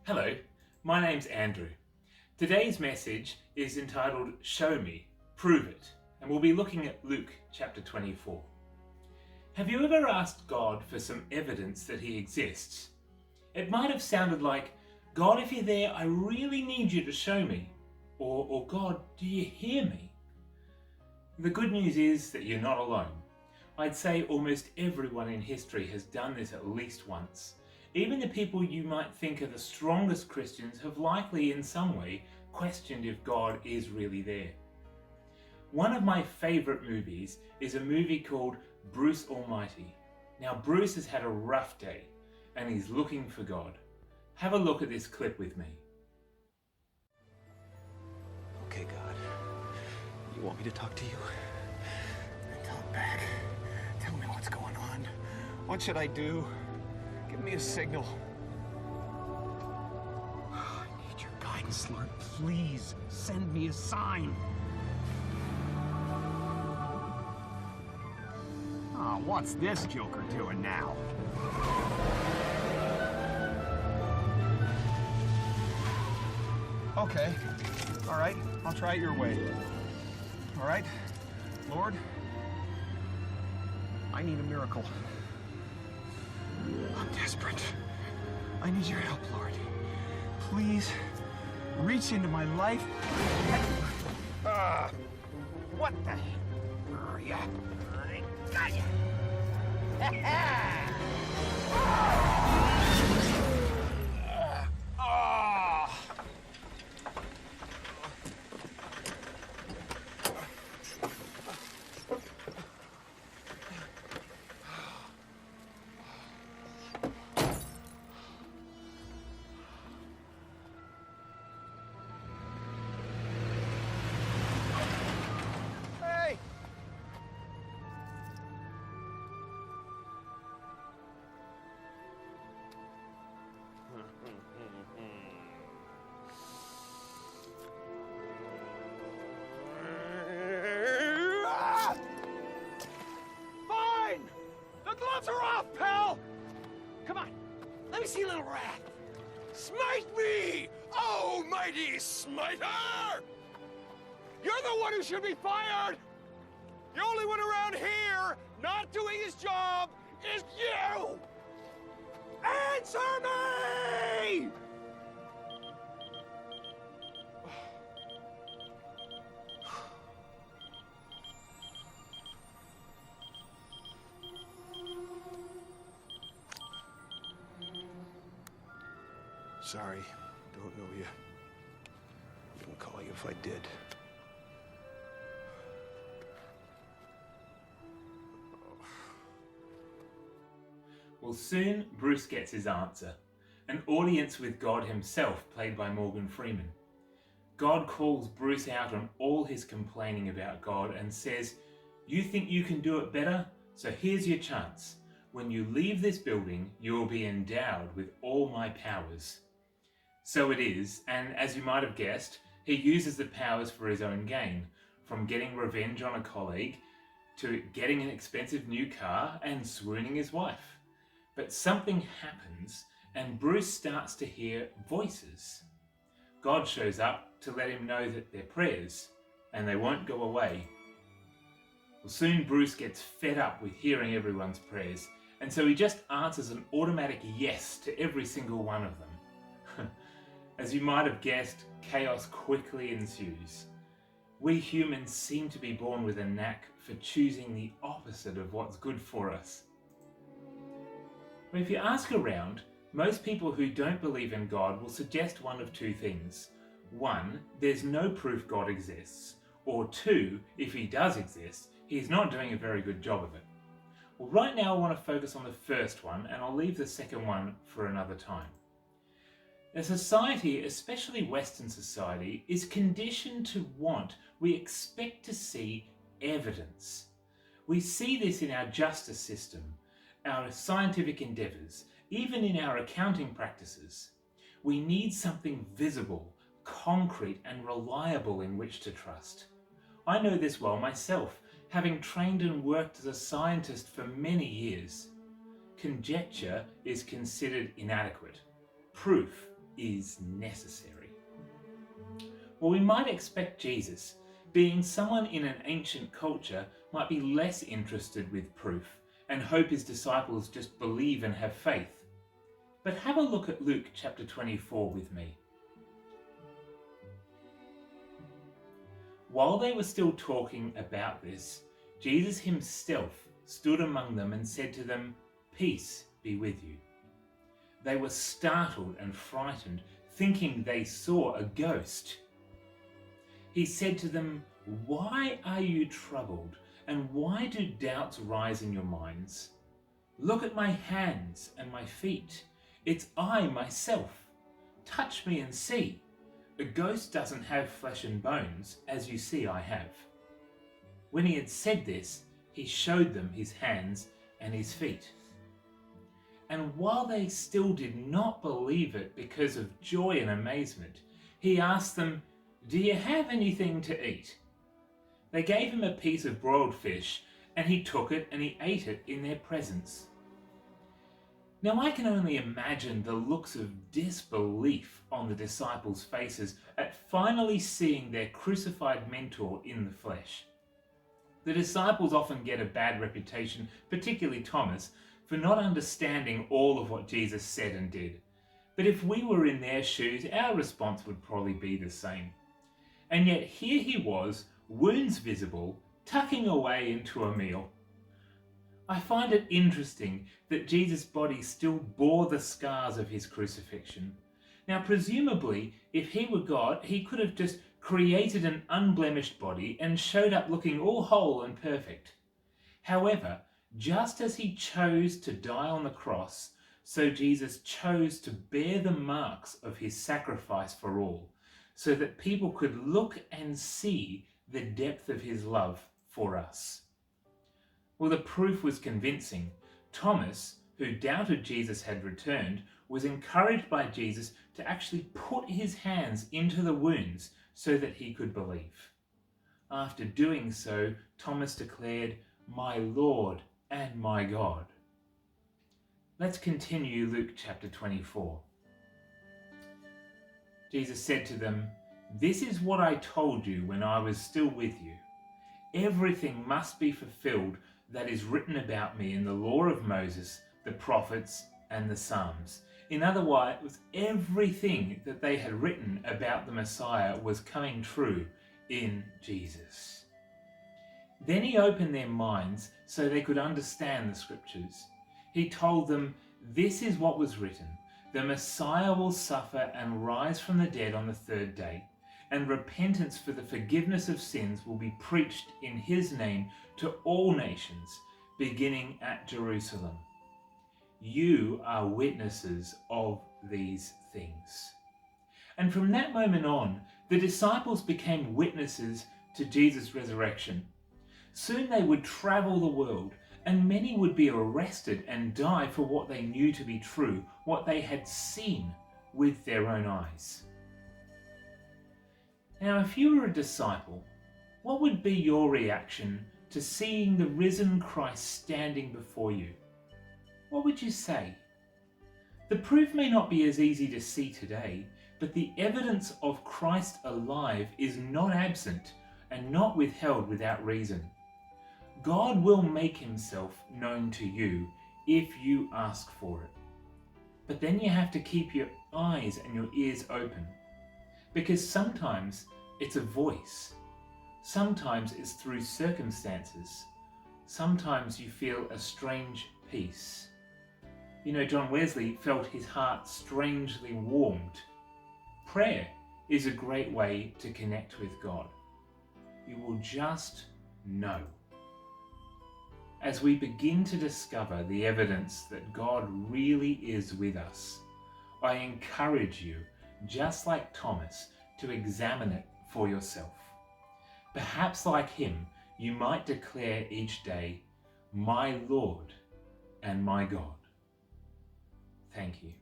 Hello, my name's Andrew. Today's message is entitled Show Me, Prove It, and we'll be looking at Luke chapter 24. Have you ever asked God for some evidence that he exists? It might have sounded like, God, if you're there, I really need you to show me. Or God, do you hear me? The good news is that you're not alone. I'd say almost everyone in history has done this at least once. Even the people you might think are the strongest Christians have likely in some way questioned if God is really there. One of my favourite movies is a movie called Bruce Almighty. Now Bruce has had a rough day and he's looking for God. Have a look at this clip with me. Okay, God. You want me to talk to you? Talk back. Tell me what's going on. What should I do? Give me a signal. I need your guidance, Lord. Please send me a sign. Oh, what's this joker doing now? Okay. All right. I'll try it your way. All right. Lord, I need a miracle. I'm desperate. I need your help, Lord. Please, reach into my life. What the heck? Yeah. I got you. Fine! The gloves are off, pal! Come on, let me see a little rat. Smite me, oh mighty smiter! You're the one who should be fired! The only one around here not doing his job is you! Answer me! Sorry, don't know you. Wouldn't call you if I did. Well, soon Bruce gets his answer. An audience with God himself, played by Morgan Freeman. God calls Bruce out on all his complaining about God and says, "You think you can do it better? So here's your chance. When you leave this building, you will be endowed with all my powers." So it is, and as you might have guessed, he uses the powers for his own gain, from getting revenge on a colleague to getting an expensive new car and swooning his wife. But something happens and Bruce starts to hear voices. God shows up to let him know that they're prayers and they won't go away. Well, soon Bruce gets fed up with hearing everyone's prayers, and so he just answers an automatic yes to every single one of them. As you might have guessed, chaos quickly ensues. We humans seem to be born with a knack for choosing the opposite of what's good for us. But if you ask around, most people who don't believe in God will suggest one of two things. One, there's no proof God exists. Or two, if he does exist, he's not doing a very good job of it. Well, right now I want to focus on the first one, and I'll leave the second one for another time. A society, especially Western society, is conditioned to we expect to see evidence. We see this in our justice system, our scientific endeavours, even in our accounting practices. We need something visible, concrete and reliable in which to trust. I know this well myself, having trained and worked as a scientist for many years. Conjecture is considered inadequate. Proof is necessary. Well, we might expect Jesus, being someone in an ancient culture, might be less interested with proof and hope his disciples just believe and have faith. But have a look at Luke chapter 24 with me. While they were still talking about this, Jesus himself stood among them and said to them, "Peace be with you." They were startled and frightened, thinking they saw a ghost. He said to them, "Why are you troubled, and why do doubts rise in your minds? Look at my hands and my feet. It's I myself. Touch me and see. A ghost doesn't have flesh and bones, as you see I have." When he had said this, he showed them his hands and his feet. And while they still did not believe it because of joy and amazement, he asked them, "Do you have anything to eat?" They gave him a piece of broiled fish, and he took it and he ate it in their presence. Now I can only imagine the looks of disbelief on the disciples' faces at finally seeing their crucified mentor in the flesh. The disciples often get a bad reputation, particularly Thomas, for not understanding all of what Jesus said and did. But if we were in their shoes, our response would probably be the same. And yet here he was, wounds visible, tucking away into a meal. I find it interesting that Jesus' body still bore the scars of his crucifixion. Now, presumably, if he were God, he could have just created an unblemished body and showed up looking all whole and perfect. However, just as he chose to die on the cross, so Jesus chose to bear the marks of his sacrifice for all, so that people could look and see the depth of his love for us. Well, the proof was convincing. Thomas, who doubted Jesus had returned, was encouraged by Jesus to actually put his hands into the wounds so that he could believe. After doing so, Thomas declared, "My Lord and my God." Let's continue Luke chapter 24. Jesus said to them, "This is what I told you when I was still with you. Everything must be fulfilled that is written about me in the law of Moses, the prophets, and the Psalms." In other words, everything that they had written about the Messiah was coming true in Jesus. Then he opened their minds so they could understand the scriptures. He told them, "This is what was written. The Messiah will suffer and rise from the dead on the third day, and repentance for the forgiveness of sins will be preached in his name to all nations, beginning at Jerusalem. You are witnesses of these things." And from that moment on, the disciples became witnesses to Jesus' resurrection. Soon they would travel the world, and many would be arrested and die for what they knew to be true, what they had seen with their own eyes. Now, if you were a disciple, what would be your reaction to seeing the risen Christ standing before you? What would you say? The proof may not be as easy to see today, but the evidence of Christ alive is not absent and not withheld without reason. God will make himself known to you if you ask for it. But then you have to keep your eyes and your ears open, because sometimes it's a voice. Sometimes it's through circumstances. Sometimes you feel a strange peace. You know, John Wesley felt his heart strangely warmed. Prayer is a great way to connect with God. You will just know. As we begin to discover the evidence that God really is with us, I encourage you, just like Thomas, to examine it for yourself. Perhaps like him, you might declare each day, "My Lord and my God." Thank you.